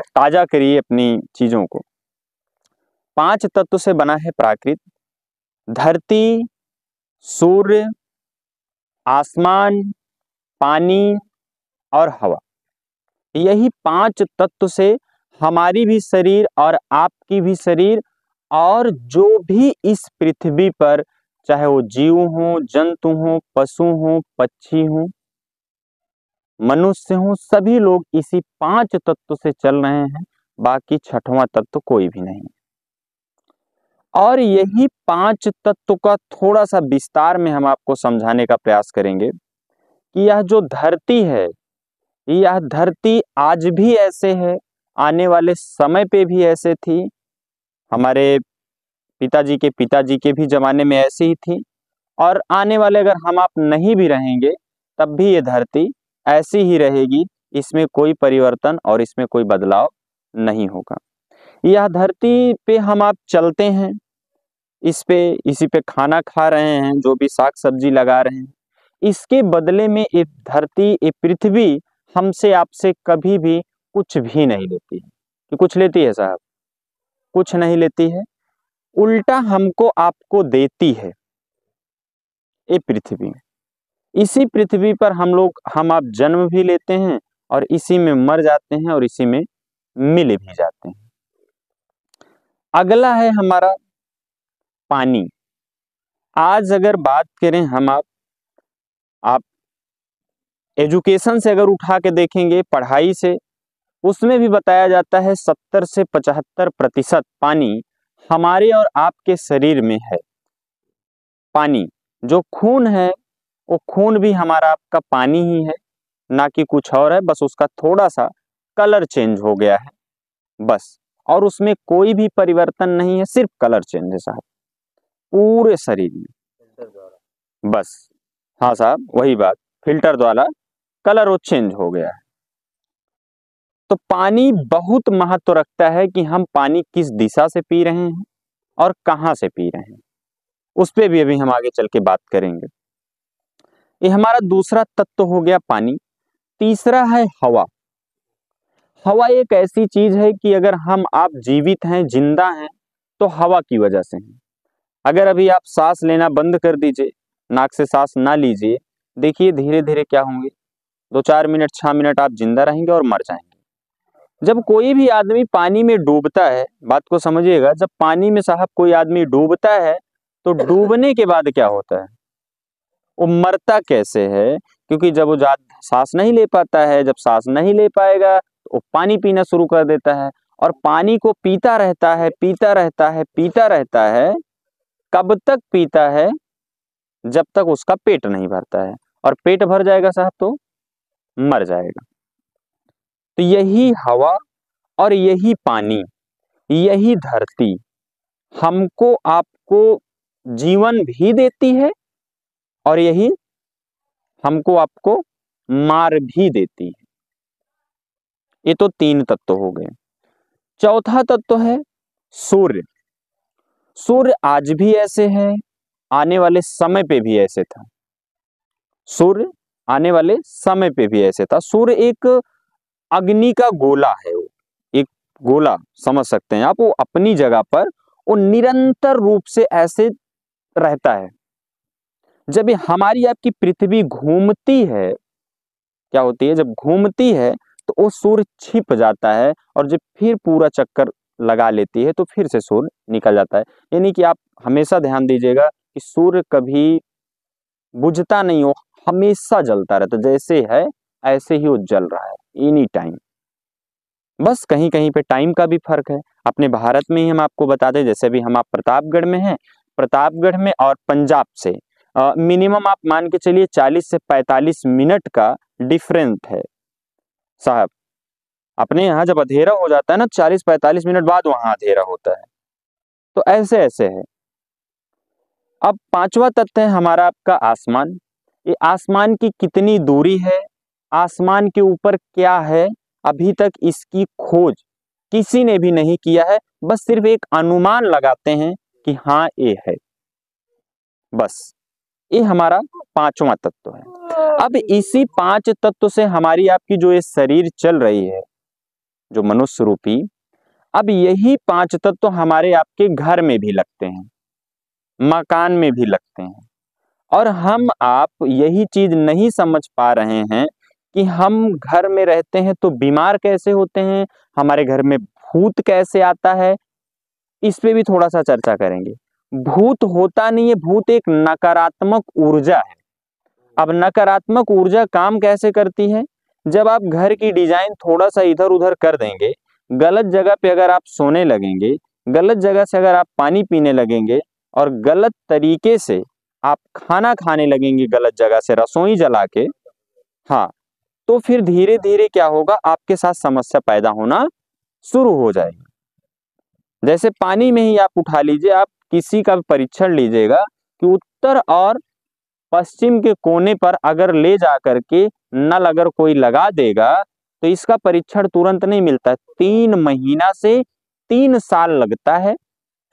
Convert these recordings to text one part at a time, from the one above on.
ताजा करिए अपनी चीजों को। 5 तत्व से बना है प्राकृत। धरती, सूर्य, आसमान, पानी और हवा। यही 5 तत्व से हमारी भी शरीर और आपकी भी शरीर और जो भी इस पृथ्वी पर, चाहे वो जीव हो, जंतु हो, पशु हो, पक्षी हो, मनुष्य हो, सभी लोग इसी 5 तत्व से चल रहे हैं। बाकी छठवां तत्व कोई भी नहीं। और यही 5 तत्व का थोड़ा सा विस्तार में हम आपको समझाने का प्रयास करेंगे कि यह जो धरती है, यह धरती आज भी ऐसे है, आने वाले समय पे भी ऐसे थी, हमारे पिताजी के भी जमाने में ऐसी ही थी, और आने वाले अगर हम आप नहीं भी रहेंगे तब भी ये धरती ऐसी ही रहेगी। इसमें कोई परिवर्तन और इसमें कोई बदलाव नहीं होगा। यह धरती पे हम आप चलते हैं, इसी पे खाना खा रहे हैं, जो भी साग सब्जी लगा रहे हैं, इसके बदले में ये धरती, ये पृथ्वी हमसे आपसे कभी भी कुछ भी नहीं लेती है। कि कुछ लेती है साहब? कुछ नहीं लेती है, उल्टा हमको आपको देती है ये पृथ्वी। इसी पृथ्वी पर हम आप जन्म भी लेते हैं और इसी में मर जाते हैं और इसी में मिल भी जाते हैं। अगला है हमारा पानी। आज अगर बात करें हम आप एजुकेशन से अगर उठा के देखेंगे, पढ़ाई से, उसमें भी बताया जाता है 70 से 75% पानी हमारे और आपके शरीर में है। पानी जो खून है, वो खून भी हमारा आपका पानी ही है, ना कि कुछ और है। बस उसका थोड़ा सा कलर चेंज हो गया है बस, और उसमें कोई भी परिवर्तन नहीं है, सिर्फ कलर चेंज है साहब पूरे शरीर में बस। हाँ साहब, वही बात, फिल्टर द्वारा कलर वो चेंज हो गया है। तो पानी बहुत महत्व रखता है कि हम पानी किस दिशा से पी रहे हैं और कहां से पी रहे हैं, उस पे भी अभी हम आगे चल के बात करेंगे। ये हमारा दूसरा तत्व हो गया पानी। तीसरा है हवा। हवा एक ऐसी चीज है कि अगर हम आप जीवित हैं, जिंदा हैं, तो हवा की वजह से हैं। अगर अभी आप सांस लेना बंद कर दीजिए, नाक से सांस ना लीजिए, देखिए धीरे धीरे क्या होंगे, 2-4 मिनट 6 मिनट आप जिंदा रहेंगे और मर जाएंगे। जब कोई भी आदमी पानी में डूबता है, बात को समझिएगा, जब पानी में साहब कोई आदमी डूबता है तो डूबने के बाद क्या होता है, वो मरता कैसे है? क्योंकि जब वो ज्यादा सांस नहीं ले पाता है, जब सांस नहीं ले पाएगा तो वो पानी पीना शुरू कर देता है, और पानी को पीता रहता है, पीता रहता है, पीता रहता है। कब तक पीता है? जब तक उसका पेट नहीं भरता है, और पेट भर जाएगा साहब तो मर जाएगा। तो यही हवा और यही पानी, यही धरती हमको आपको जीवन भी देती है, और यही हमको आपको मार भी देती है। ये तो 3 तत्व हो गए। चौथा तत्व है सूर्य। सूर्य आज भी ऐसे है, आने वाले समय पे भी ऐसे था। सूर्य आने वाले समय पे भी ऐसे था। सूर्य एक अग्नि का गोला है, वो एक गोला समझ सकते हैं आप। वो अपनी जगह पर वो निरंतर रूप से ऐसे रहता है। जब हमारी आपकी पृथ्वी घूमती है, क्या होती है, जब घूमती है तो वो सूर्य छिप जाता है, और जब फिर पूरा चक्कर लगा लेती है तो फिर से सूर्य निकल जाता है। यानी कि आप हमेशा ध्यान दीजिएगा कि सूर्य कभी बुझता नहीं, हो हमेशा जलता रहता, जैसे है ऐसे ही वो जल रहा है एनी टाइम। बस कहीं कहीं पे टाइम का भी फर्क है। अपने भारत में ही हम आपको बता दें, जैसे भी हम आप प्रतापगढ़ में हैं, प्रतापगढ़ में और पंजाब से मिनिमम आप मान के चलिए 40 से 45 मिनट का डिफरेंस है साहब। अपने यहाँ जब अंधेरा हो जाता है ना, 40-45 मिनट बाद वहां अंधेरा होता है। तो ऐसे ऐसे है। अब पांचवा तत्व है हमारा आपका आसमान। ये आसमान की कितनी दूरी है, आसमान के ऊपर क्या है, अभी तक इसकी खोज किसी ने भी नहीं किया है। बस सिर्फ एक अनुमान लगाते हैं कि हाँ ये है, बस। ये हमारा पांचवा तत्व है। अब इसी 5 तत्व से हमारी आपकी जो ये शरीर चल रही है, जो मनुष्य रूपी। अब यही 5 तत्व हमारे आपके घर में भी लगते हैं, मकान में भी लगते हैं, और हम आप यही चीज नहीं समझ पा रहे हैं कि हम घर में रहते हैं तो बीमार कैसे होते हैं, हमारे घर में भूत कैसे आता है, इस पे भी थोड़ा सा चर्चा करेंगे। भूत होता नहीं है, भूत एक नकारात्मक ऊर्जा है। अब नकारात्मक ऊर्जा काम कैसे करती है? जब आप घर की डिजाइन थोड़ा सा इधर उधर कर देंगे, गलत जगह पे अगर आप सोने लगेंगे, गलत जगह से अगर आप पानी पीने लगेंगे और गलत तरीके से आप खाना खाने लगेंगे, गलत जगह से रसोई जला के, हाँ, तो फिर धीरे धीरे क्या होगा, आपके साथ समस्या पैदा होना शुरू हो जाएगी। जैसे पानी में ही आप उठा लीजिए, आप किसी का परीक्षण लीजिएगा कि उत्तर और पश्चिम के कोने पर अगर ले जा करके नल अगर कोई लगा देगा तो इसका परीक्षण तुरंत नहीं मिलता है, 3 महीना से 3 साल लगता है।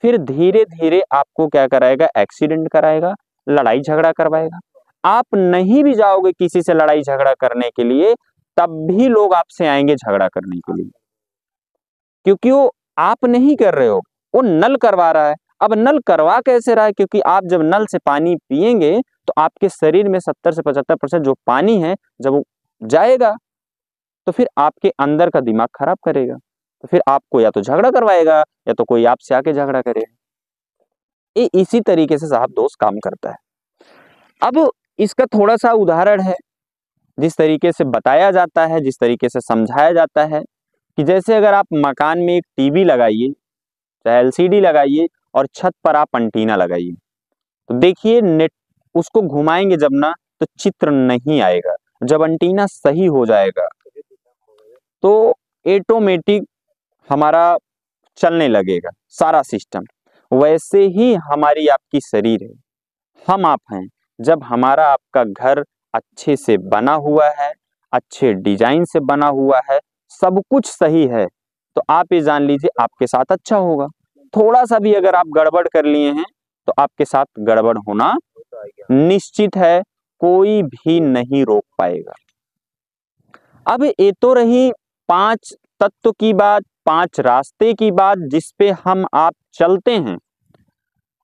फिर धीरे धीरे आपको क्या कराएगा, एक्सीडेंट कराएगा, लड़ाई झगड़ा करवाएगा। आप नहीं भी जाओगे किसी से लड़ाई झगड़ा करने के लिए, तब भी लोग आपसे आएंगे झगड़ा करने के लिए, क्योंकि वो आप नहीं कर रहे हो, वो नल करवा रहा है। अब नल करवा कैसे रहा है? क्योंकि आप जब नल से पानी पिएंगे तो आपके शरीर में 70 से 75% जो पानी है, जब वो जाएगा तो फिर आपके अंदर का दिमाग खराब करेगा, तो फिर आपको या तो झगड़ा करवाएगा या तो कोई आपसे आके झगड़ा करेगा। ये इसी तरीके से साहब दोस्त काम करता है। अब इसका थोड़ा सा उदाहरण है, जिस तरीके से बताया जाता है, जिस तरीके से समझाया जाता है, कि जैसे अगर आप मकान में एक टीवी लगाइए, चाहे एलसीडी लगाइए, और छत पर आप एंटीना लगाइए, तो देखिए नेट उसको घुमाएंगे जब ना, तो चित्र नहीं आएगा। जब एंटीना सही हो जाएगा तो ऑटोमेटिक हमारा चलने लगेगा सारा सिस्टम। वैसे ही हमारी आपकी शरीर है, हम आप हैं। जब हमारा आपका घर अच्छे से बना हुआ है, अच्छे डिजाइन से बना हुआ है, सब कुछ सही है, तो आप ये जान लीजिए आपके साथ अच्छा होगा। थोड़ा सा भी अगर आप गड़बड़ कर लिए हैं तो आपके साथ गड़बड़ होना निश्चित है, कोई भी नहीं रोक पाएगा। अब ये तो रही 5 तत्व की बात, 5 रास्ते की बात जिस पे हम आप चलते हैं।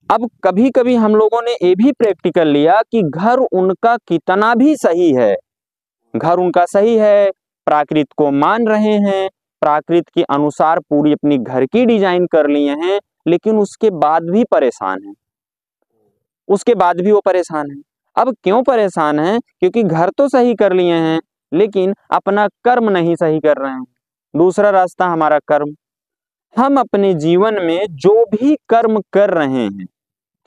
अब कभी कभी हम लोगों ने ये भी प्रैक्टिकल लिया कि घर उनका कितना भी सही है, घर उनका सही है, प्राकृत को मान रहे हैं, प्राकृत के अनुसार पूरी अपनी घर की डिजाइन कर लिए हैं, लेकिन उसके बाद भी परेशान है, उसके बाद भी वो परेशान है। अब क्यों परेशान है? क्योंकि घर तो सही कर लिए हैं लेकिन अपना कर्म नहीं सही कर रहे हैं। दूसरा रास्ता हमारा कर्म। हम अपने जीवन में जो भी कर्म कर रहे हैं,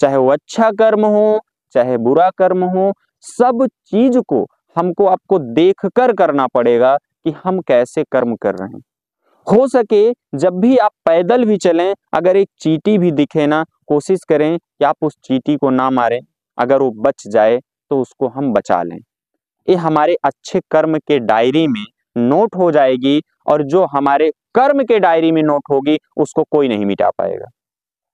चाहे वो अच्छा कर्म हो चाहे बुरा कर्म हो, सब चीज को हमको आपको देखकर करना पड़ेगा कि हम कैसे कर्म कर रहे हैं। हो सके जब भी आप पैदल भी चलें, अगर एक चींटी भी दिखे ना, कोशिश करें कि आप उस चींटी को ना मारें, अगर वो बच जाए तो उसको हम बचा लें। ये हमारे अच्छे कर्म के डायरी में नोट हो जाएगी, और जो हमारे कर्म के डायरी में नोट होगी उसको कोई नहीं मिटा पाएगा।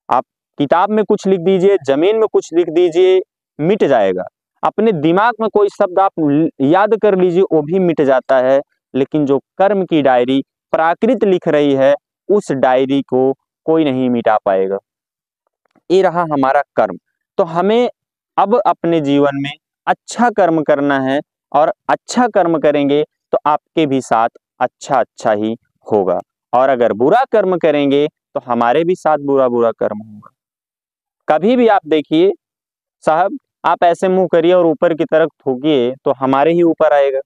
आप किताब में कुछ लिख दीजिए, जमीन में कुछ लिख दीजिए, मिट जाएगा। अपने दिमाग में कोई शब्द आप याद कर लीजिए, वो भी मिट जाता है, लेकिन जो कर्म की डायरी प्राकृत लिख रही है, उस डायरी को कोई नहीं मिटा पाएगा। ये रहा हमारा कर्म। तो हमें अब अपने जीवन में अच्छा कर्म करना है, और अच्छा कर्म करेंगे तो आपके भी साथ अच्छा अच्छा ही होगा, और अगर बुरा कर्म करेंगे तो हमारे भी साथ बुरा बुरा कर्म होगा। कभी भी आप देखिए साहब, आप ऐसे मुंह करिए और ऊपर की तरफ थूकिए तो हमारे ही ऊपर आएगा।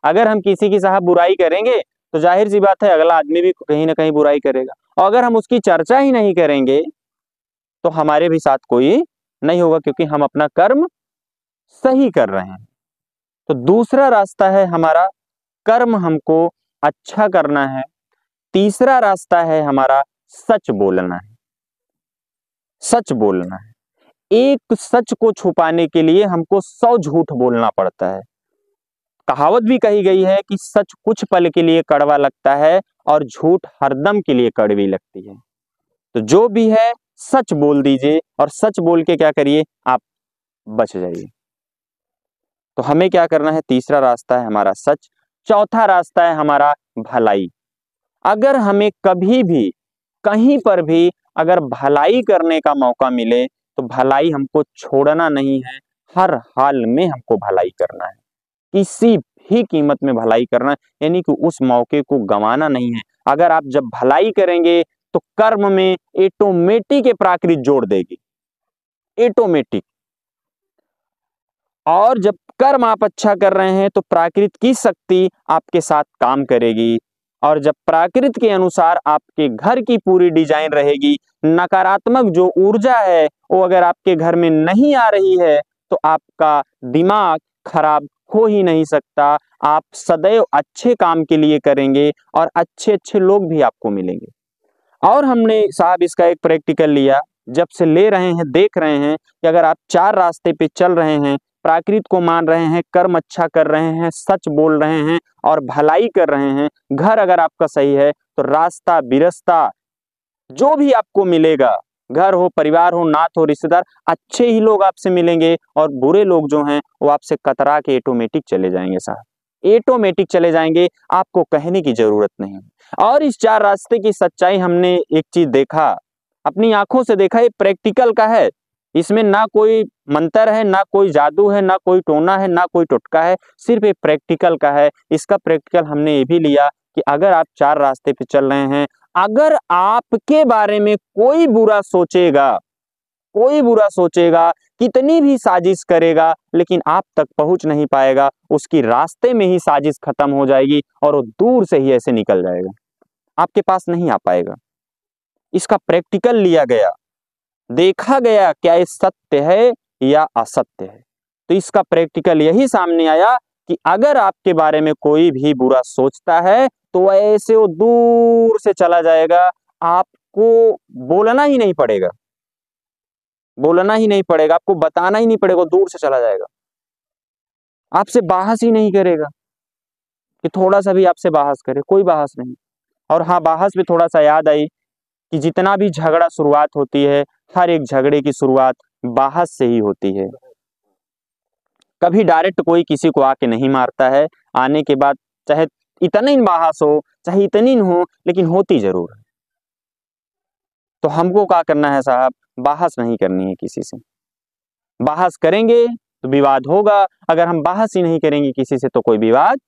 अगर हम किसी की साहब बुराई करेंगे तो जाहिर सी बात है अगला आदमी भी कहीं ना कहीं बुराई करेगा, और अगर हम उसकी चर्चा ही नहीं करेंगे तो हमारे भी साथ कोई नहीं होगा, क्योंकि हम अपना कर्म सही कर रहे हैं। तो दूसरा रास्ता है हमारा, कर्म हमको अच्छा करना है। तीसरा रास्ता है हमारा, सच बोलना है। सच बोलना है। एक सच को छुपाने के लिए हमको 100 झूठ बोलना पड़ता है। कहावत भी कही गई है कि सच कुछ पल के लिए कड़वा लगता है और झूठ हरदम के लिए कड़वी लगती है। तो जो भी है सच बोल दीजिए, और सच बोल के क्या करिए, आप बच जाइए। तो हमें क्या करना है? तीसरा रास्ता है हमारा सच। चौथा रास्ता है हमारा भलाई। अगर हमें कभी भी कहीं पर भी अगर भलाई करने का मौका मिले तो भलाई हमको छोड़ना नहीं है, हर हाल में हमको भलाई करना है, किसी भी कीमत में भलाई करना है, यानी कि उस मौके को गंवाना नहीं है। अगर आप जब भलाई करेंगे तो कर्म में ऑटोमेटिक प्राकृत जोड़ देगी, ऑटोमेटिक। और जब कर्म आप अच्छा कर रहे हैं तो प्राकृत की शक्ति आपके साथ काम करेगी, और जब प्राकृत के अनुसार आपके घर की पूरी डिजाइन रहेगी, नकारात्मक जो ऊर्जा है वो अगर आपके घर में नहीं आ रही है तो आपका दिमाग खराब हो ही नहीं सकता। आप सदैव अच्छे काम के लिए करेंगे और अच्छे अच्छे लोग भी आपको मिलेंगे। और हमने साहब इसका एक प्रैक्टिकल लिया, जब से ले रहे हैं देख रहे हैं कि अगर आप 4 रास्ते पे चल रहे हैं, प्राकृत को मान रहे हैं, कर्म अच्छा कर रहे हैं, सच बोल रहे हैं और भलाई कर रहे हैं, घर अगर आपका सही है तो रास्ता बिरस्ता जो भी आपको मिलेगा, घर हो, परिवार हो, नात हो, रिश्तेदार, अच्छे ही लोग आपसे मिलेंगे और बुरे लोग जो हैं वो आपसे कतरा के ऑटोमेटिक चले जाएंगे साहब, ऑटोमेटिक चले जाएंगे, आपको कहने की जरूरत नहीं। और इस 4 रास्ते की सच्चाई हमने एक चीज देखा, अपनी आंखों से देखा, ये प्रैक्टिकल का है, इसमें ना कोई मंत्र है, ना कोई जादू है, ना कोई टोना है, ना कोई टोटका है, सिर्फ एक प्रैक्टिकल का है। इसका प्रैक्टिकल हमने ये भी लिया कि अगर आप 4 रास्ते पे चल रहे हैं, अगर आपके बारे में कोई बुरा सोचेगा, कोई बुरा सोचेगा, कितनी भी साजिश करेगा, लेकिन आप तक पहुंच नहीं पाएगा, उसकी रास्ते में ही साजिश खत्म हो जाएगी और वो दूर से ही ऐसे निकल जाएगा, आपके पास नहीं आ पाएगा। इसका प्रैक्टिकल लिया गया, देखा गया क्या ये सत्य है या असत्य है। तो इसका प्रैक्टिकल यही सामने आया कि अगर आपके बारे में कोई भी बुरा सोचता है तो ऐसे वो दूर से चला जाएगा, आपको बोलना ही नहीं पड़ेगा, बोलना ही नहीं पड़ेगा, आपको बताना ही नहीं पड़ेगा, दूर से चला जाएगा, आपसे बहस ही नहीं करेगा कि थोड़ा सा भी आपसे बहस करे, कोई बहस नहीं। और हाँ, बहस भी थोड़ा सा याद आई कि जितना भी झगड़ा शुरुआत होती है, हर एक झगड़े की शुरुआत बहस से ही होती है। कभी डायरेक्ट कोई किसी को आके नहीं मारता है, आने के बाद चाहे इतनी बहस हो, चाहे इतनी हो, लेकिन होती जरूर है। तो हमको क्या करना है साहब, बहस नहीं करनी है किसी से। बहस करेंगे तो विवाद होगा, अगर हम बहस ही नहीं करेंगे किसी से तो कोई विवाद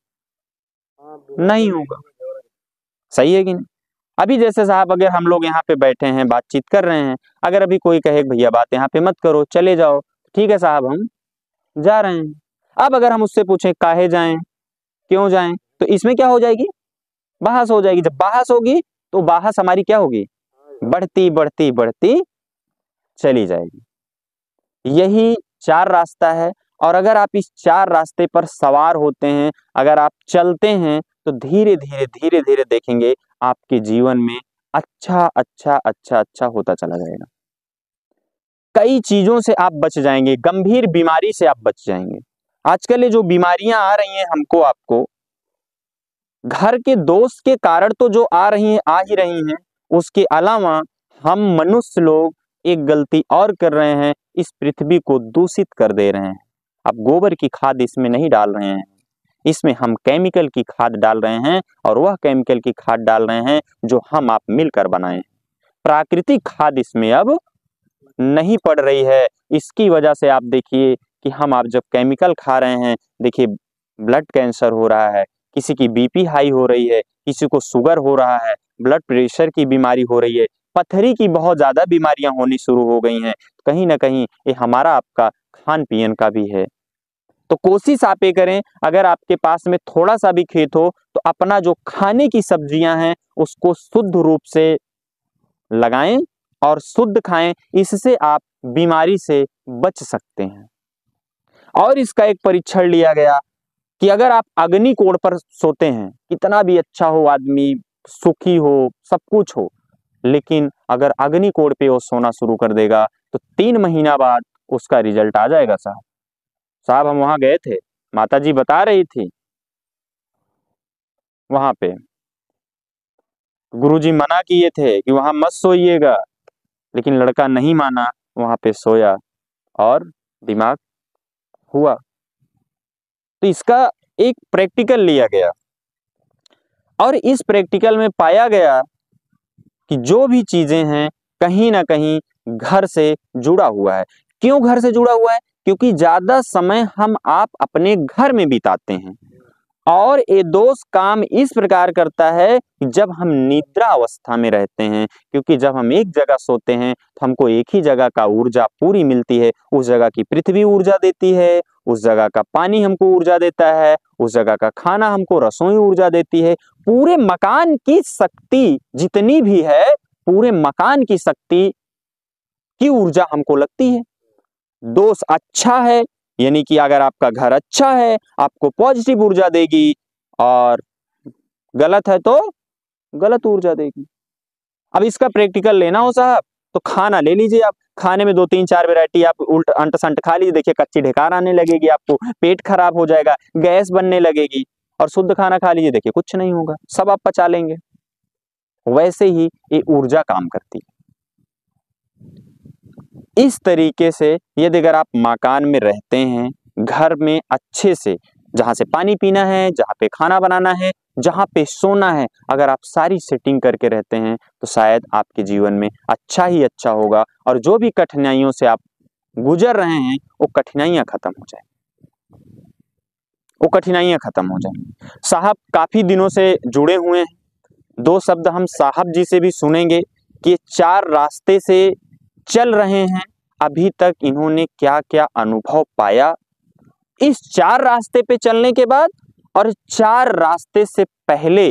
नहीं होगा। सही है कि नहीं? अभी जैसे साहब अगर हम लोग यहाँ पे बैठे हैं, बातचीत कर रहे हैं, अगर अभी कोई कहे भैया बात यहाँ पे मत करो, चले जाओ, ठीक है साहब, हम जा रहे हैं। अब अगर हम उससे पूछें काहे जाएं, क्यों जाएं, तो इसमें क्या हो जाएगी, बहस हो जाएगी। जब बहस होगी तो बहस हमारी क्या होगी, बढ़ती बढ़ती बढ़ती चली जाएगी। यही 4 रास्ता है, और अगर आप इस 4 रास्ते पर सवार होते हैं, अगर आप चलते हैं तो धीरे धीरे धीरे धीरे देखेंगे आपके जीवन में अच्छा अच्छा अच्छा अच्छा होता चला जाएगा। कई चीजों से आप बच जाएंगे, गंभीर बीमारी से आप बच जाएंगे। आजकल ये जो बीमारियां आ रही हैं हमको आपको, घर के दोस्त के कारण तो जो आ रही हैं, आ ही रही हैं, उसके अलावा हम मनुष्य लोग एक गलती और कर रहे हैं, इस पृथ्वी को दूषित कर दे रहे हैं। अब गोबर की खाद इसमें नहीं डाल रहे हैं, इसमें हम केमिकल की खाद डाल रहे हैं, और वह केमिकल की खाद डाल रहे हैं जो हम आप मिलकर बनाए। प्राकृतिक खाद इसमें अब नहीं पड़ रही है। इसकी वजह से आप देखिए कि हम आप जब केमिकल खा रहे हैं, देखिए ब्लड कैंसर हो रहा है, किसी की बीपी हाई हो रही है, किसी को शुगर हो रहा है, ब्लड प्रेशर की बीमारी हो रही है, पथरी की बहुत ज्यादा बीमारियां होनी शुरू हो गई हैं। कहीं ना कहीं ये हमारा आपका खान पीन का भी है। तो कोशिश आप ये करें, अगर आपके पास में थोड़ा सा भी खेत हो तो अपना जो खाने की सब्जियां हैं उसको शुद्ध रूप से लगाएं और शुद्ध खाएं, इससे आप बीमारी से बच सकते हैं। और इसका एक परीक्षण लिया गया कि अगर आप अग्निकोण पर सोते हैं, कितना भी अच्छा हो आदमी, सुखी हो, सब कुछ हो, लेकिन अगर अग्निकोण पे वो सोना शुरू कर देगा तो 3 महीना बाद उसका रिजल्ट आ जाएगा साहब। साहब हम वहां गए थे, माता जी बता रही थी, वहां पे गुरुजी मना किए थे कि वहां मत सोइएगा, लेकिन लड़का नहीं माना, वहां पे सोया और दिमाग हुआ। तो इसका एक प्रैक्टिकल लिया गया। और इस प्रैक्टिकल में पाया गया कि जो भी चीजें हैं कहीं ना कहीं घर से जुड़ा हुआ है। क्यों घर से जुड़ा हुआ है? क्योंकि ज्यादा समय हम आप अपने घर में बिताते हैं और ये दोष काम इस प्रकार करता है कि जब हम निद्रा अवस्था में रहते हैं, क्योंकि जब हम एक जगह सोते हैं तो हमको एक ही जगह का ऊर्जा पूरी मिलती है। उस जगह की पृथ्वी ऊर्जा देती है, उस जगह का पानी हमको ऊर्जा देता है, उस जगह का खाना हमको रसोई ऊर्जा देती है। पूरे मकान की शक्ति जितनी भी है, पूरे मकान की शक्ति की ऊर्जा हमको लगती है। दोष अच्छा है यानी कि अगर आपका घर अच्छा है आपको पॉजिटिव ऊर्जा देगी, और गलत है तो गलत ऊर्जा देगी। अब इसका प्रैक्टिकल लेना हो साहब तो खाना ले लीजिए। आप खाने में 2-3-4 वैरायटी आप उल्ट अंट संट खा लीजिए, देखिए कच्ची ढेकार आने लगेगी, आपको पेट खराब हो जाएगा, गैस बनने लगेगी। और शुद्ध खाना खा लीजिए, देखिए कुछ नहीं होगा, सब आप पचा लेंगे। वैसे ही ये ऊर्जा काम करती है। इस तरीके से यदि अगर आप मकान में रहते हैं, घर में अच्छे से, जहां से पानी पीना है, जहां पे खाना बनाना है, जहां पे सोना है, अगर आप सारी सेटिंग करके रहते हैं तो शायद आपके जीवन में अच्छा ही अच्छा होगा और जो भी कठिनाइयों से आप गुजर रहे हैं वो कठिनाइयां खत्म हो जाए, वो कठिनाइयां खत्म हो जाए। साहब काफी दिनों से जुड़े हुए हैं, 2 शब्द हम साहब जी से भी सुनेंगे कि 4 रास्ते से चल रहे हैं, अभी तक इन्होंने क्या क्या अनुभव पाया इस 4 रास्ते पे चलने के बाद, और 4 रास्ते से पहले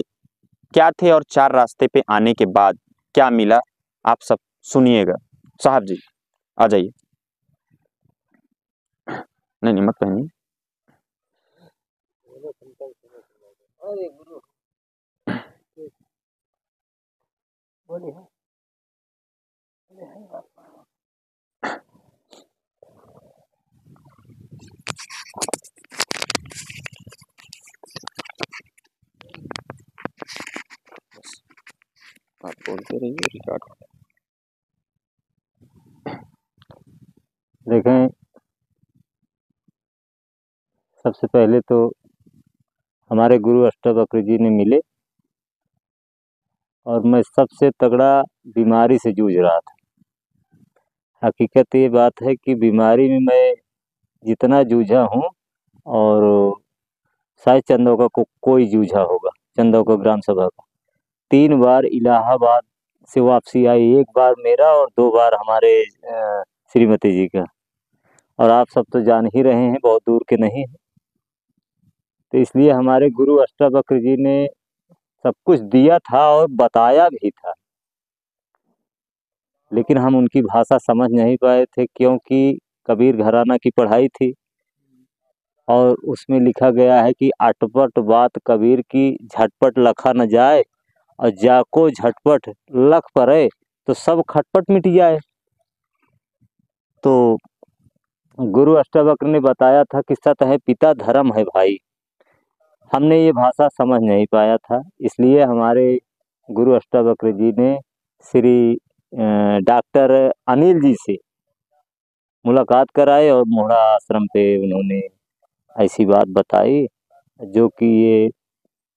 क्या थे और 4 रास्ते पे आने के बाद क्या मिला, आप सब सुनिएगा। साहब जी आ जाइए। नहीं नहीं मत कहिए। आप बोलते रहिए, रिकॉर्ड। देखें, सबसे पहले तो हमारे गुरु अष्टवक्र जी ने मिले और मैं सबसे तगड़ा बीमारी से जूझ रहा था। हकीकत ये बात है कि बीमारी में मैं जितना जूझा हूँ, और शायद चंदौका को कोई जूझा होगा, चंदौका ग्राम सभा का। 3 बार इलाहाबाद से वापसी आई, 1 बार मेरा और 2 बार हमारे श्रीमती जी का। और आप सब तो जान ही रहे हैं, बहुत दूर के नहीं हैं। तो इसलिए हमारे गुरु अष्टवक्र जी ने सब कुछ दिया था और बताया भी था, लेकिन हम उनकी भाषा समझ नहीं पाए थे, क्योंकि कबीर घराना की पढ़ाई थी और उसमें लिखा गया है कि अटपट बात कबीर की, झटपट लखा न जाए, और जाको झटपट लख पड़े तो सब खटपट मिट जाए। तो गुरु अष्टवक्र ने बताया था कि सत है पिता धर्म है भाई। हमने ये भाषा समझ नहीं पाया था, इसलिए हमारे गुरु अष्टवक्र जी ने श्री डॉक्टर अनिल जी से मुलाकात कराए और मोहड़ा आश्रम पे उन्होंने ऐसी बात बताई, जो कि ये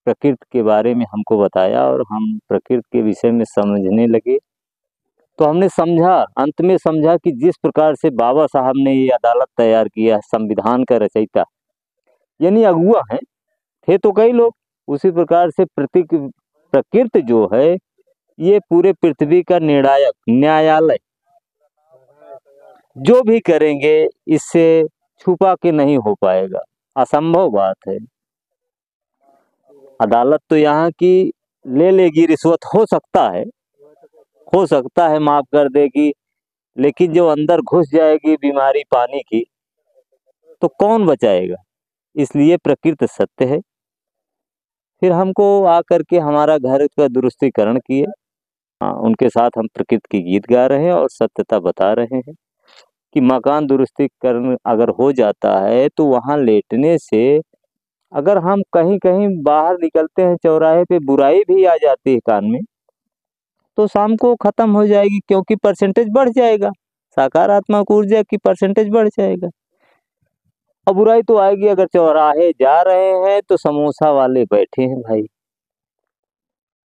प्रकृति के बारे में हमको बताया और हम प्रकृति के विषय में समझने लगे। तो हमने समझा, अंत में समझा कि जिस प्रकार से बाबा साहब ने ये अदालत तैयार किया, संविधान का रचयिता यानी अगुआ हैं, थे तो कई लोग, उसी प्रकार से प्रकृति जो है ये पूरे पृथ्वी का निर्णायक न्यायालय, जो भी करेंगे इससे छुपा के नहीं हो पाएगा, असंभव बात है। अदालत तो यहाँ की ले लेगी रिश्वत, हो सकता है माफ कर देगी, लेकिन जो अंदर घुस जाएगी बीमारी पानी की तो कौन बचाएगा। इसलिए प्रकृति सत्य है। फिर हमको आकर के हमारा घर का दुरुस्तीकरण किए। उनके साथ हम प्रकृति की गीत गा रहे हैं और सत्यता बता रहे हैं कि मकान दुरुस्तीकरण अगर हो जाता है तो वहाँ लेटने से, अगर हम कहीं कहीं बाहर निकलते हैं चौराहे पे, बुराई भी आ जाती है कान में, तो शाम को खत्म हो जाएगी, क्योंकि परसेंटेज बढ़ जाएगा, सकारात्मक ऊर्जा की परसेंटेज बढ़ जाएगा। और बुराई तो आएगी, अगर चौराहे जा रहे हैं तो समोसा वाले बैठे हैं भाई,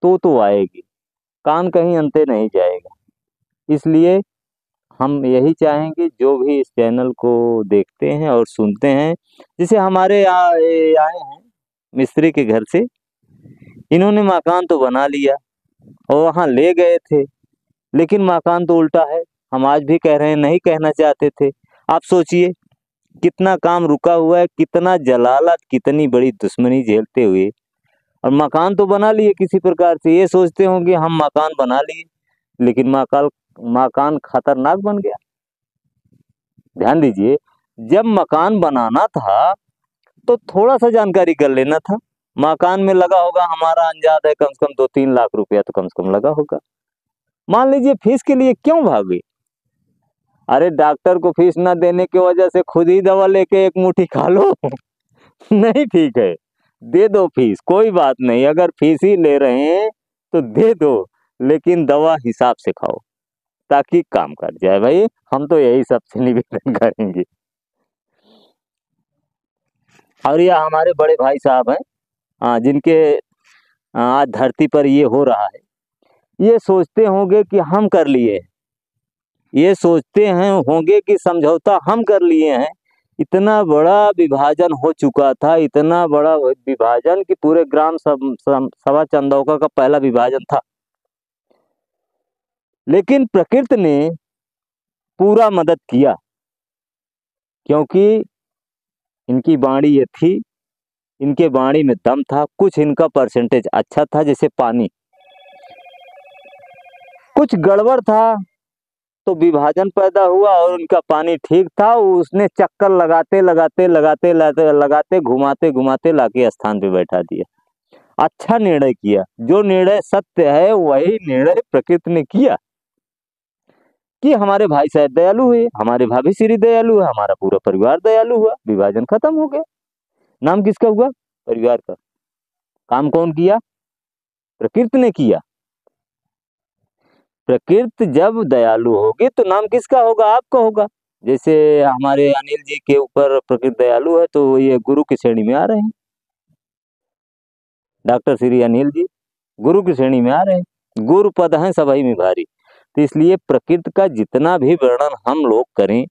तो आएगी, कान कहीं अंते नहीं जाएगा। इसलिए हम यही चाहेंगे जो भी इस चैनल को देखते हैं और सुनते हैं, जैसे हमारे यहाँ ये आए हैं मिस्त्री के घर से, इन्होंने मकान तो बना लिया और वहाँ ले गए थे, लेकिन मकान तो उल्टा है। हम आज भी कह रहे हैं, नहीं कहना चाहते थे। आप सोचिए कितना काम रुका हुआ है, कितना जलालत, कितनी बड़ी दुश्मनी झेलते हुए, और मकान तो बना लिए किसी प्रकार से। ये सोचते होंगे हम मकान बना लिए, लेकिन मकान खतरनाक बन गया। ध्यान दीजिए, जब मकान बनाना था तो थोड़ा सा जानकारी कर लेना था। मकान में लगा होगा, हमारा अंदाजा है कम से कम 2-3 लाख रुपया तो कम से कम लगा होगा। मान लीजिए फीस के लिए क्यों भागे? अरे डॉक्टर को फीस ना देने की वजह से खुद ही दवा लेके एक मुट्ठी खा लो। नहीं, ठीक है, दे दो फीस, कोई बात नहीं। अगर फीस ही ले रहे हैं तो दे दो, लेकिन दवा हिसाब से खाओ ताकि काम कर जाए। भाई हम तो यही सबसे निवेदन करेंगे। और यह हमारे बड़े भाई साहब हैं, जिनके आज धरती पर ये हो रहा है, ये सोचते होंगे कि हम कर लिए, ये सोचते हैं होंगे कि समझौता हम कर लिए हैं। इतना बड़ा विभाजन हो चुका था, इतना बड़ा विभाजन कि पूरे ग्राम सभा चंदौका का पहला विभाजन था, लेकिन प्रकृति ने पूरा मदद किया, क्योंकि इनकी वाणी ये थी, इनके वाणी में दम था। कुछ इनका परसेंटेज अच्छा था, जैसे पानी, कुछ गड़बड़ था तो विभाजन पैदा हुआ, और उनका पानी ठीक था, उसने चक्कर लगाते लगाते लगाते लगाते लगाते घुमाते घुमाते लाके स्थान पे बैठा दिया। अच्छा निर्णय किया। जो निर्णय सत्य है वही निर्णय प्रकृति ने किया कि हमारे भाई साहब दयालु हुए, हमारे भाभी श्री दयालु है, हमारा पूरा परिवार दयालु हुआ, विभाजन खत्म हो गया। नाम किसका हुआ? परिवार का। काम कौन किया? प्रकृति ने किया। प्रकृति जब दयालु होगी तो नाम किसका होगा? आपका होगा। जैसे हमारे अनिल जी के ऊपर प्रकृति दयालु है तो ये गुरु की श्रेणी में आ रहे हैं। डॉक्टर श्री अनिल जी गुरु की श्रेणी में आ रहे हैं। गुरु पद है सभी में भारी। तो इसलिए प्रकृति का जितना भी वर्णन हम लोग करें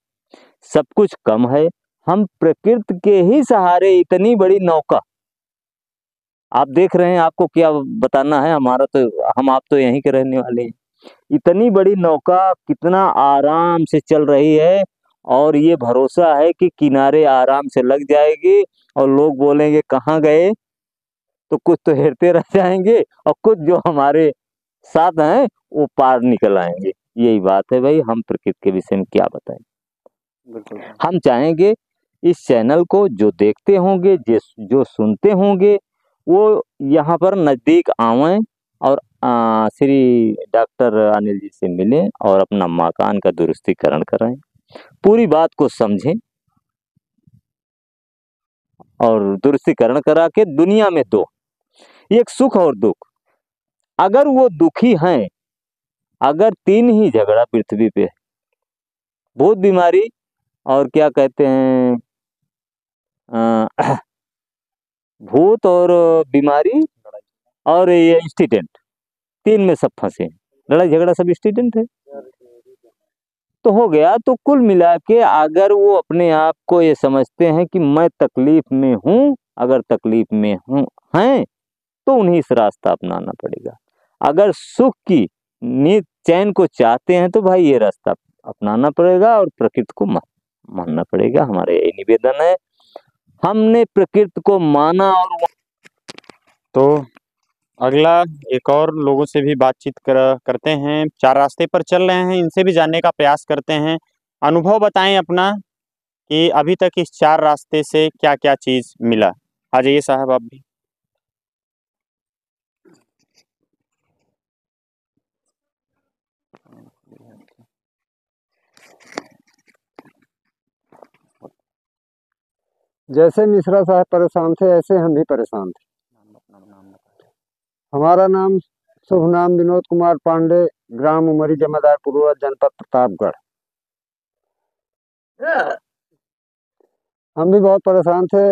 सब कुछ कम है। हम प्रकृति के ही सहारे इतनी बड़ी नौका, आप देख रहे हैं, आपको क्या बताना है, हमारा तो हम आप तो यहीं के रहने वाले हैं। इतनी बड़ी नौका कितना आराम से चल रही है, और ये भरोसा है कि किनारे आराम से लग जाएगी, और लोग बोलेंगे कहाँ गए, तो कुछ तो हेरते रह जाएंगे और कुछ जो हमारे साथ हैं वो पार निकल आएंगे। यही बात है भाई, हम प्रकृति के विषय में क्या बताएं। बिल्कुल। हम चाहेंगे इस चैनल को जो देखते होंगे, जो सुनते होंगे, वो यहाँ पर नजदीक आवें और श्री डॉक्टर अनिल जी से मिलें और अपना मकान का दुरुस्तीकरण कराएं, पूरी बात को समझें और दुरुस्तीकरण करा के दुनिया में दो, एक सुख और दुख। अगर वो दुखी हैं, अगर 3 ही झगड़ा पृथ्वी पे, भूत, बीमारी और क्या कहते हैं, भूत और बीमारी और ये एक्सीडेंट, 3 में सब फंसे। लड़ाई झगड़ा सब एक्सीडेंट है तो हो गया। तो कुल मिला के अगर वो अपने आप को ये समझते हैं कि मैं तकलीफ में हूँ, अगर तकलीफ में हूँ हैं तो उन्हें इस रास्ता अपनाना पड़ेगा। अगर सुख की नींद चैन को चाहते हैं तो भाई ये रास्ता अपनाना पड़ेगा और प्रकृति को मानना पड़ेगा। हमारे यही निवेदन है। हमने प्रकृति को माना और तो अगला एक और लोगों से भी बातचीत करते हैं। 4 रास्ते पर चल रहे हैं, इनसे भी जानने का प्रयास करते हैं। अनुभव बताएं अपना कि अभी तक इस 4 रास्ते से क्या क्या चीज मिला। आ जाइए साहब आप भी। जैसे मिश्रा साहब परेशान थे ऐसे हम भी परेशान थे। हमारा नाम शुभ नाम विनोद कुमार पांडे, ग्राम उमरी जमादार पूर्व, जनपद प्रतापगढ़। हम भी बहुत परेशान थे।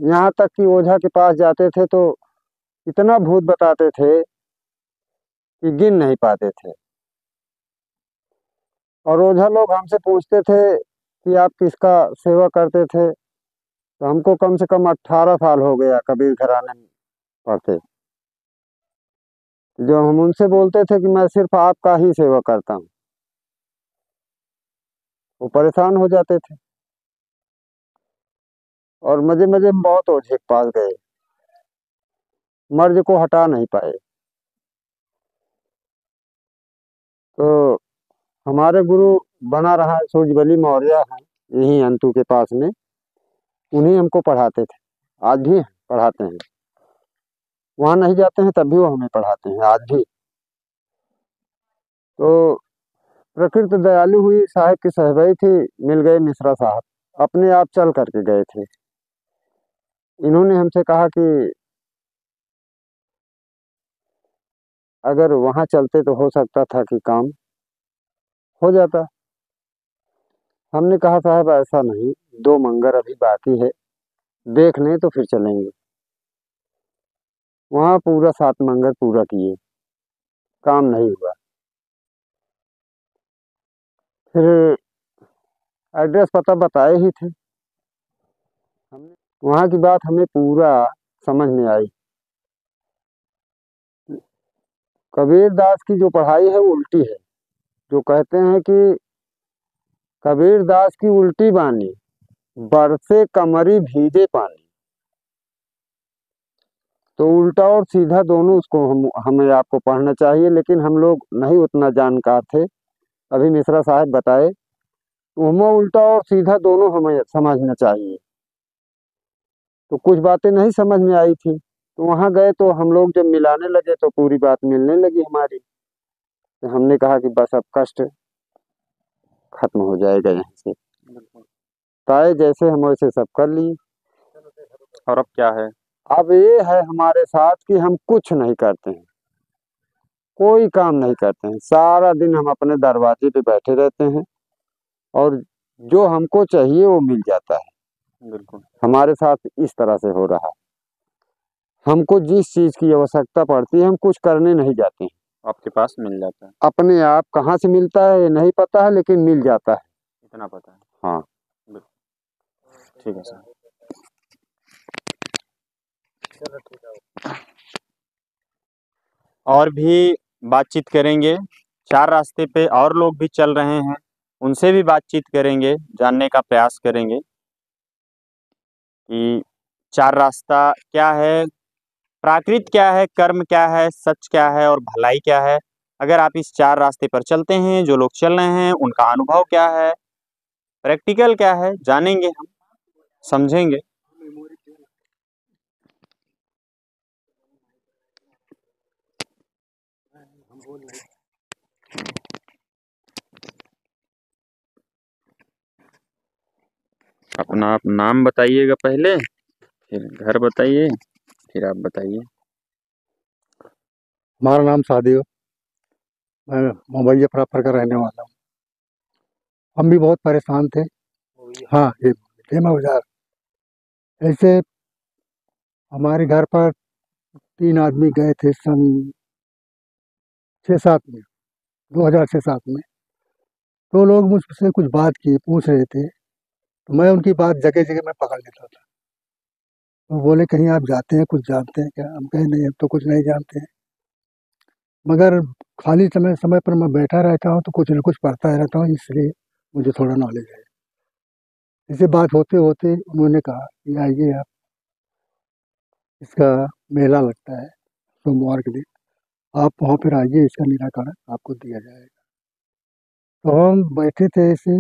यहाँ तक कि ओझा के पास जाते थे तो इतना भूत बताते थे कि गिन नहीं पाते थे। और ओझा लोग हमसे पूछते थे कि आप किसका सेवा करते थे, तो हमको कम से कम 18 साल हो गया कबीर घराने में पढ़ते। जो हम उनसे बोलते थे कि मैं सिर्फ आपका ही सेवा करता हूँ, वो परेशान हो जाते थे और मजे मजे में बहुत ओझे के पास गए, मर्ज को हटा नहीं पाए। तो हमारे गुरु बना रहा है सूरजबली मौर्य है, यही अंतु के पास में, उन्हीं हमको पढ़ाते थे, आज भी पढ़ाते हैं। वहाँ नहीं जाते हैं तब भी वो हमें पढ़ाते हैं आज भी। तो प्रकृति दयालु हुई, साहेब की सहबई थी, मिल गए मिश्रा साहब, अपने आप चल करके गए थे। इन्होंने हमसे कहा कि अगर वहाँ चलते तो हो सकता था कि काम हो जाता। हमने कहा साहब ऐसा नहीं, 2 मंगर अभी बाकी है, देख लें तो फिर चलेंगे। वहाँ पूरा 7 मंगर पूरा किए, काम नहीं हुआ। फिर एड्रेस पता बताए ही थे हमने, वहाँ की बात हमें पूरा समझ में आई। कबीर दास की जो पढ़ाई है वो उल्टी है, जो कहते हैं कि कबीर दास की उल्टी बानी, बरसे कमरी भीगे पानी। तो उल्टा और सीधा दोनों उसको हमें आपको पढ़ना चाहिए, लेकिन हम लोग नहीं उतना जानकार थे। अभी मिश्रा साहब बताए, तो हमें उल्टा और सीधा दोनों हमें समझना चाहिए। तो कुछ बातें नहीं समझ में आई थी, तो वहाँ गए तो हम लोग जब मिलाने लगे तो पूरी बात मिलने लगी हमारी। तो हमने कहा कि बस अब कष्ट खत्म हो जाएगा यहाँ से। ताए जैसे हम वैसे सब कर लिए। और अब क्या है? अब ये है हमारे साथ कि हम कुछ नहीं करते हैं, कोई काम नहीं करते हैं, सारा दिन हम अपने दरवाजे पे बैठे रहते हैं और जो हमको चाहिए वो मिल जाता है। बिल्कुल। हमारे साथ इस तरह से हो रहा है। हमको जिस चीज की आवश्यकता पड़ती है हम कुछ करने नहीं जाते हैं, आपके पास मिल जाता है। अपने आप कहाँ से मिलता है ये नहीं पता है, लेकिन मिल जाता है। इतना पता है। हाँ, ठीक है सर। और भी बातचीत करेंगे, 4 रास्ते पे और लोग भी चल रहे हैं, उनसे भी बातचीत करेंगे, जानने का प्रयास करेंगे कि 4 रास्ता क्या है, प्राकृत क्या है, कर्म क्या है, सच क्या है और भलाई क्या है। अगर आप इस 4 रास्ते पर चलते हैं, जो लोग चल रहे हैं उनका अनुभव क्या है, प्रैक्टिकल क्या है, जानेंगे, हम समझेंगे। अपना आप नाम बताइएगा पहले, फिर घर बताइए, फिर आप बताइए। हमारा नाम सादियो, मैं मुंबई प्रॉपर का रहने वाला हूँ। हम भी बहुत परेशान थे। हाँ, ये हेमा बाजार। ऐसे हमारे घर पर 3 आदमी गए थे सन 6-7 में, 2006-7 में। तो लोग मुझसे कुछ बात किए, पूछ रहे थे, तो मैं उनकी बात जगह जगह में पकड़ लेता था। तो बोले कहीं आप जाते हैं, कुछ जानते हैं क्या? हम कहे नहीं, हम तो कुछ नहीं जानते हैं, मगर खाली समय समय पर मैं बैठा रहता हूँ तो कुछ न कुछ पढ़ता रहता हूँ, इसलिए मुझे थोड़ा नॉलेज है। इसे बात होते होते उन्होंने कहा कि आइए आप, इसका मेला लगता है सोमवार के दिन, आप वहाँ पर आइए, इसका निराकरण आपको दिया जाएगा। तो हम बैठे थे ऐसे,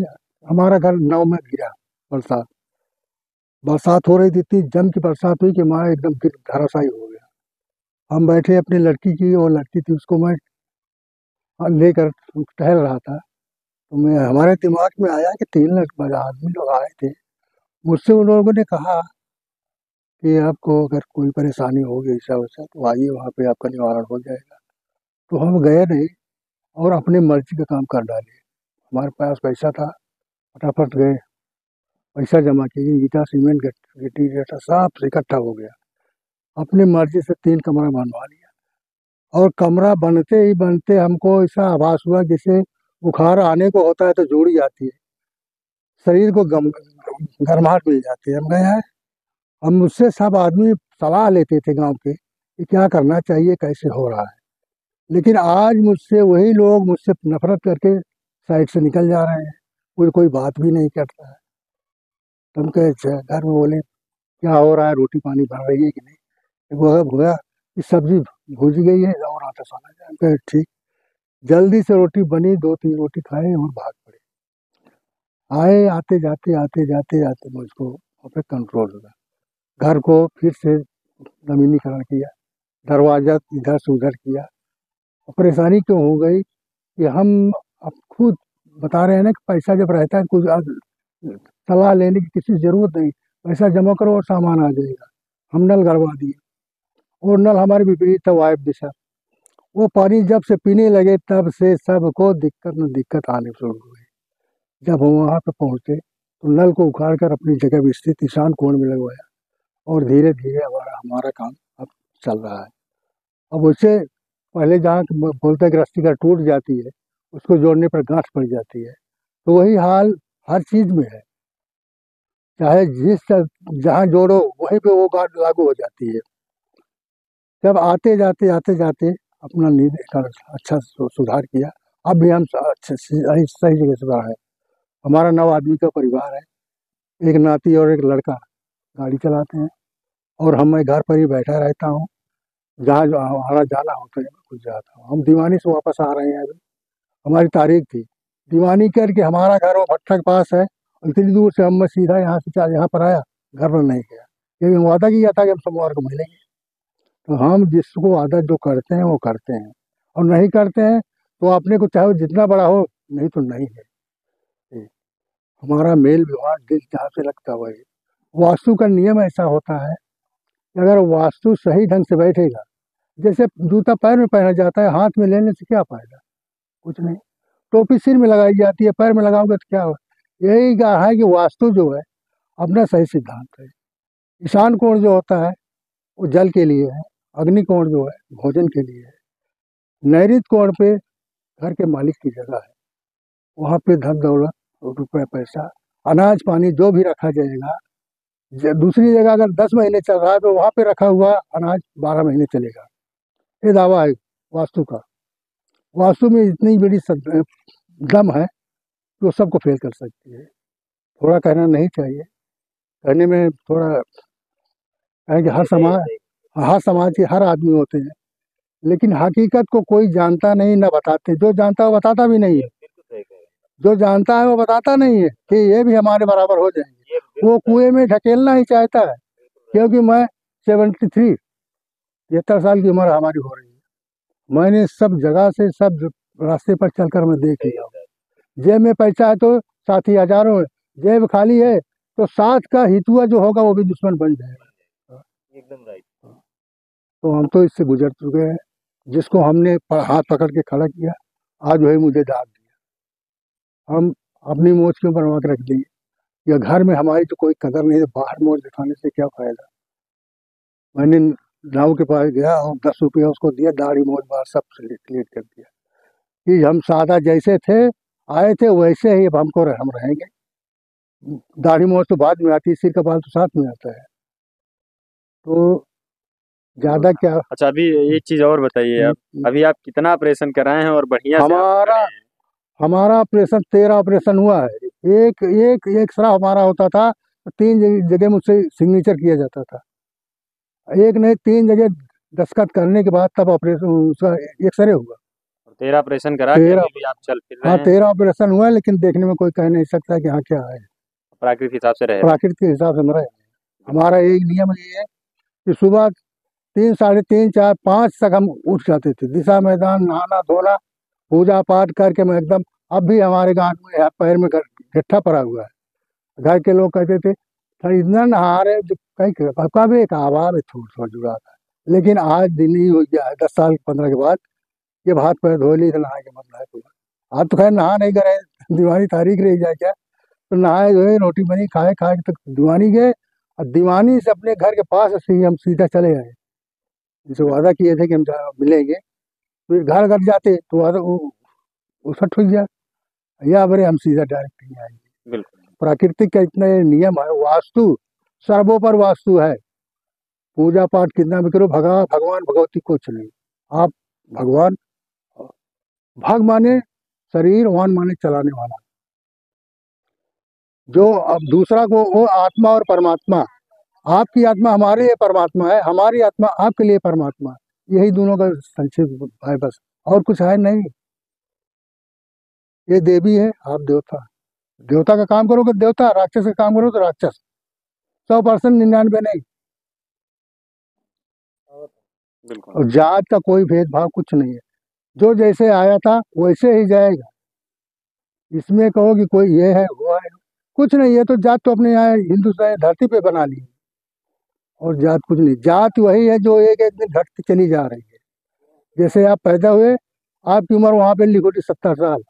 हमारा घर नाव में गिरा। बरसात बरसात हो रही थी, इतनी जम की बरसात हुई कि मैं एकदम फिर धराशायी हो गया। हम बैठे अपनी लड़की की, और लड़की थी, उसको मैं लेकर टहल रहा था। तो मैं, हमारे दिमाग में आया कि 3 आदमी लोग आए थे। मुझसे उन लोगों ने कहा कि आपको अगर कोई परेशानी होगी ऐसा वैसा तो आइए, वहाँ पे आपका निवारण हो जाएगा। तो हम गए नहीं और अपनी मर्जी का काम कर डाले। हमारे पास पैसा था, फटाफट गए, पैसा जमा किए, ईटा सीमेंट गिट्टी रेता सब इकट्ठा हो गया। अपनी मर्जी से 3 कमरा बनवा लिया। और कमरा बनते ही बनते हमको ऐसा आभास हुआ जैसे बुखार आने को होता है तो जोड़ी जाती है, शरीर को गर्माहट मिल जाती है। हम गए हैं, हम मुझसे सब आदमी सलाह लेते थे गांव के कि क्या करना चाहिए, कैसे हो रहा है, लेकिन आज मुझसे वही लोग मुझसे नफरत करके साइड से निकल जा रहे हैं, कोई बात भी नहीं करता है। तुम कहे घर में बोले क्या हो रहा है, रोटी पानी बन रही है कि नहीं, भुआ कि सब्जी भूज गई है और आटा साना जाए। कहे ठीक। जल्दी से रोटी बनी, 2-3 रोटी खाए और भाग पड़े। आए आते जाते मुझको वहाँ पे कंट्रोल हुआ। घर को फिर से नवीनीकरण किया, दरवाजा इधर से उधर किया। परेशानी क्यों हो गई कि हम अब खुद बता रहे हैं ना कि पैसा जब रहता है कुछ सलाह लेने की किसी की जरूरत नहीं, पैसा जमा करो और सामान आ जाएगा। हम नल गड़वा दिए और नल हमारे विपरीत था, वायु दिशा। वो पानी जब से पीने लगे तब से सबको दिक्कत आने शुरू हुई। जब हम वहाँ पे पहुँचे तो नल को उखाड़ कर अपनी जगह भी स्थित ईशान कोण में लगवाया और धीरे धीरे हमारा काम अब चल रहा है। अब उससे पहले जहाँ बोलते गृहस्थी का टूट जाती है, उसको जोड़ने पर गांठ पड़ जाती है, तो वही हाल हर चीज में है। चाहे जहाँ जोड़ो वहीं पे वो गांठ लागू हो जाती है। जब आते जाते अपना अच्छा सुधार किया। अब भी हम अच्छे सही जगह से बढ़ा है। हमारा 9 आदमी का परिवार है, एक नाती और एक लड़का गाड़ी चलाते हैं और मैं घर पर ही बैठा रहता हूँ। जहाँ हमारा जाना होता है कुछ जाता हूँ। हम दीवानी से वापस आ रहे हैं। अभी हमारी तारीख थी दीवानी करके, हमारा घर वो भट्टा के पास है। इतनी दूर से मैं सीधा यहाँ से यहाँ पर आया, घर पर नहीं गया क्योंकि वादा किया था कि हम सोमवार को मिलेंगे। तो हम जिसको आदत जो करते हैं वो करते हैं, और नहीं करते हैं तो अपने को चाहे वो जितना बड़ा हो, नहीं तो नहीं है। हमारा मेल व्यवहार जिस जहाँ से लगता है वही। वास्तु का नियम ऐसा होता है कि अगर वास्तु सही ढंग से बैठेगा, जैसे जूता पैर में पहना जाता है, हाथ में लेने से क्या फायदा, कुछ नहीं। टोपी सिर में लगाई जाती है, पैर में लगाओगे तो क्या हो। यही कहा है कि वास्तु जो है अपना सही सिद्धांत है। ईशान कोण जो होता है वो जल के लिए है, अग्नि कोण जो है भोजन के लिए है, नैऋत कोण पे घर के मालिक की जगह है, वहाँ पे धन दौलत रुपये पैसा अनाज पानी जो भी रखा जाएगा। दूसरी जगह अगर 10 महीने चल रहा है तो वहाँ पे रखा हुआ अनाज 12 महीने चलेगा। ये दावा है वास्तु का। वास्तु में इतनी बड़ी दम है कि वो सबको फेल कर सकती है। थोड़ा कहना नहीं चाहिए, कहने में थोड़ा है कि हर समाज के हर आदमी होते हैं, लेकिन हकीकत को कोई जानता नहीं, ना बताते। जो जानता है वो बताता भी नहीं है, जो जानता है वो बताता नहीं है कि ये भी हमारे बराबर हो जाएंगे। वो कुएं में ढकेलना ही चाहता है, क्योंकि मैं 73 साल की उम्र हमारी हो रही है। मैंने सब जगह से सब रास्ते पर चलकर मैं देख लिया। जेब में पैसा है तो साथी हजारों है, जेब खाली है तो साथ का हितुआ जो होगा वो भी दुश्मन बन जाएगा। एकदम राइट। तो हम तो इससे गुजर चुके हैं। जिसको हमने हाथ पकड़ के खड़ा किया, आज वही मुझे दाद दिया। हम अपनी मौज के ऊपर वहाँ रख देंगे, या घर में हमारी तो कोई कदर नहीं है, बाहर मौज दिखाने से क्या फायदा। मैंने नाव के पास गया और 10 रुपया उसको दिया, दाढ़ी मौज बार सब क्लियर कर दिया कि हम सादा जैसे थे आए थे वैसे ही अब हम रहेंगे। दाढ़ी मोछ तो बाद में आती है, सिर का बाल तो साथ में आता है। तो ज्यादा क्या। अच्छा, अभी एक चीज और बताइए आप, अभी आप कितना ऑपरेशन कराए हैं और बढ़िया से आप हमारा ऑपरेशन 13 ऑपरेशन हुआ है। एक एक्सरा हमारा होता था, 3 जगह मुझसे सिग्नेचर किया जाता था। एक नहीं 3 जगह दस्तखत करने के बाद तब ऑपरेशन उसका एक्सरे हुआ। 13 ऑपरेशन करा के अभी भी आप चल फिर रहे हाँ हैं। 13 ऑपरेशन हुआ, लेकिन देखने में कोई कह नहीं सकता कि हाँ क्या है। प्राकृतिक हिसाब से रहे, प्राकृतिक के हिसाब से मरे। हमारा एक नियम ये है कि सुबह 3, साढ़े 3, 4, 5 तक हम उठ जाते थे। दिशा मैदान नहाना धोना पूजा पाठ करके मैं एकदम, अब भी हमारे गांव में पैर में गट्ठा पड़ा हुआ है। घर के लोग कहते थे इतना नहा रहे कहीं कब एक आवाज है थोड़ा जुड़ा था, लेकिन आज दिन ही हो गया है 10 साल 15 के बाद ये हाथ पैर धो ली तो नहा के मतलब है पूरा। आज तो खैर नहा नहीं करे, दीवानी तारीख रह जाए क्या, तो नहाए धोए रोटी बनी खाए तक दीवानी गए, और दीवानी से अपने घर के पास से ही हम सीधा चले आए। जिसे वादा किए थे कि हम मिलेंगे, फिर घर घर जाते तो उसट हो गया, या बरे हम सीधा डायरेक्ट नहीं आएंगे। बिल्कुल प्राकृतिक का इतना ये नियम है, वास्तु सर्वोपर वास्तु है। पूजा पाठ कितना भी करो, भगवान भगवती कुछ नहीं। आप भगवान, भग माने शरीर, वान माने चलाने वाला। जो अब दूसरा को वो आत्मा और परमात्मा, आपकी आत्मा हमारे लिए परमात्मा है, हमारी आत्मा आपके लिए परमात्मा, यही दोनों का संक्षिप्त है बस, और कुछ है नहीं। ये देवी है, आप देवता। देवता का काम करोगे देवता, राक्षस का काम करो तो राक्षस। 100% 99 नहीं। बिल्कुल और जात का कोई भेदभाव कुछ नहीं है, जो जैसे आया था वैसे ही जाएगा। इसमें कहो कि कोई ये है वो है, कुछ नहीं है। तो जात तो अपने यहाँ हिंदुस्तान धरती पे बना ली, और जात कुछ नहीं। जात वही है जो एक एक दिन घटती चली जा रही है। जैसे आप पैदा हुए, आपकी उम्र वहाँ पे लिखो थी 70 साल,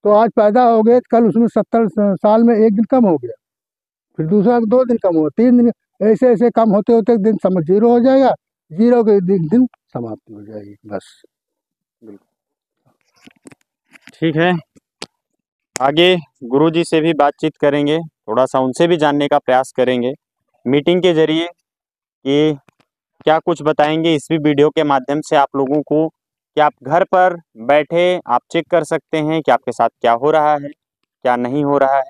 तो आज पैदा हो गए, कल उसमें 70 साल में एक दिन कम हो गया, फिर दूसरा 2 दिन कम हो, 3 दिन, ऐसे ऐसे कम होते होते एक दिन समय 0 हो जाएगा, 0 के दिन समाप्ति हो जाएगी बस। ठीक है, आगे गुरुजी से भी बातचीत करेंगे, थोड़ा सा उनसे भी जानने का प्रयास करेंगे मीटिंग के जरिए कि क्या कुछ बताएंगे इस भी वीडियो के माध्यम से आप लोगों को, कि आप घर पर बैठे आप चेक कर सकते हैं कि आपके साथ क्या हो रहा है, क्या नहीं हो रहा है।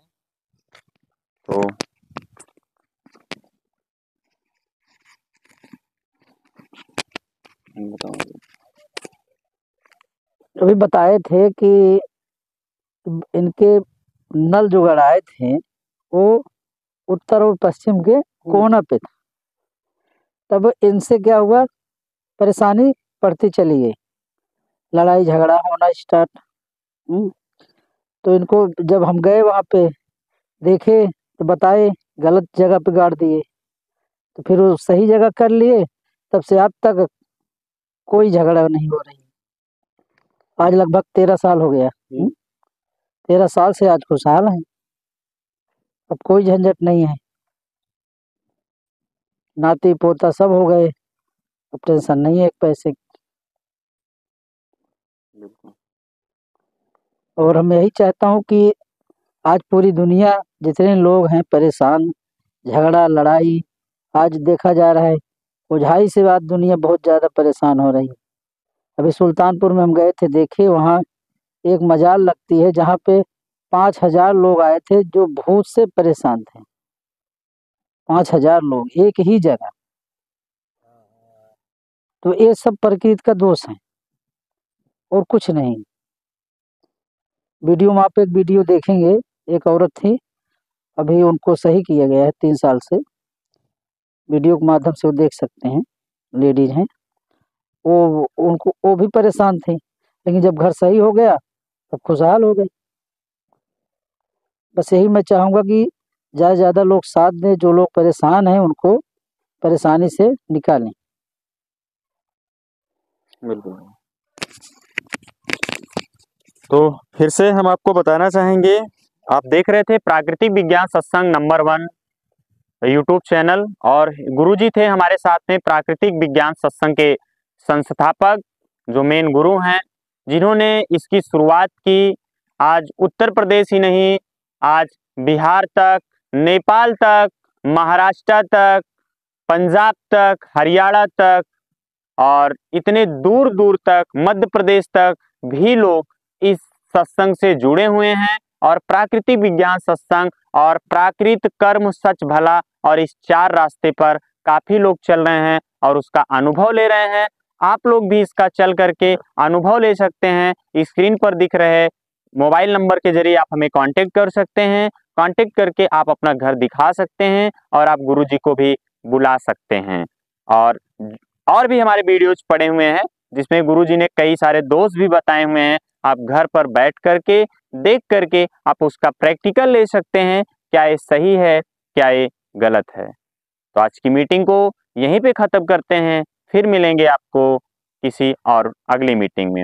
तो अभी बताए थे कि इनके नल जो गड़ाए थे वो उत्तर और पश्चिम के कोना पे था। तब इनसे क्या हुआ, परेशानी बढ़ती चली गई, लड़ाई झगड़ा होना स्टार्ट। तो इनको जब हम गए वहाँ पे देखे तो बताए गलत जगह पे गाड़ दिए, तो फिर वो सही जगह कर लिए। तब से अब तक कोई झगड़ा नहीं हो रही। आज लगभग 13 साल हो गया। 13 साल से आज खुशहाल है, अब कोई झंझट नहीं है, नाती पोता सब हो गए, अब टेंशन नहीं है एक पैसे की। और हम यही चाहता हूँ कि आज पूरी दुनिया जितने लोग हैं परेशान, झगड़ा लड़ाई आज देखा जा रहा है, ओझाई से आज दुनिया बहुत ज़्यादा परेशान हो रही है। अभी सुल्तानपुर में हम गए थे, देखे वहाँ एक मजाल लगती है जहाँ पे 5000 लोग आए थे जो भूत से परेशान थे। 5000 लोग एक ही जगह। तो ये सब प्रकृति का दोष है और कुछ नहीं। वीडियो में आप एक वीडियो देखेंगे, एक औरत थी, अभी उनको सही किया गया है 3 साल से, वीडियो के माध्यम से वो देख सकते हैं, लेडीज हैं वो, उनको वो भी परेशान थी, लेकिन जब घर सही हो गया तब खुशहाल हो गए। बस यही मैं चाहूँगा कि ज़्यादा से ज़्यादा लोग साथ दें, जो लोग परेशान हैं उनको परेशानी से निकालें। बिल्कुल। तो फिर से हम आपको बताना चाहेंगे, आप देख रहे थे प्राकृतिक विज्ञान सत्संग नंबर 1 यूट्यूब चैनल, और गुरुजी थे हमारे साथ में प्राकृतिक विज्ञान सत्संग के संस्थापक, जो मेन गुरु हैं, जिन्होंने इसकी शुरुआत की। आज उत्तर प्रदेश ही नहीं, आज बिहार तक, नेपाल तक, महाराष्ट्र तक, पंजाब तक, हरियाणा तक, और इतने दूर दूर तक, मध्य प्रदेश तक भी लोग इस सत्संग से जुड़े हुए हैं। और प्राकृतिक विज्ञान सत्संग और प्राकृत कर्म सच भला और इस 4 रास्ते पर काफी लोग चल रहे हैं और उसका अनुभव ले रहे हैं। आप लोग भी इसका चल करके अनुभव ले सकते हैं। स्क्रीन पर दिख रहे मोबाइल नंबर के जरिए आप हमें कांटेक्ट कर सकते हैं। कांटेक्ट करके आप अपना घर दिखा सकते हैं और आप गुरुजी को भी बुला सकते हैं। और भी हमारे वीडियोज पड़े हुए हैं जिसमें गुरुजी ने कई सारे दोष भी बताए हुए हैं। आप घर पर बैठ करके देख करके आप उसका प्रैक्टिकल ले सकते हैं, क्या ये सही है, क्या ये गलत है। तो आज की मीटिंग को यहीं पे खत्म करते हैं, फिर मिलेंगे आपको किसी और अगली मीटिंग में।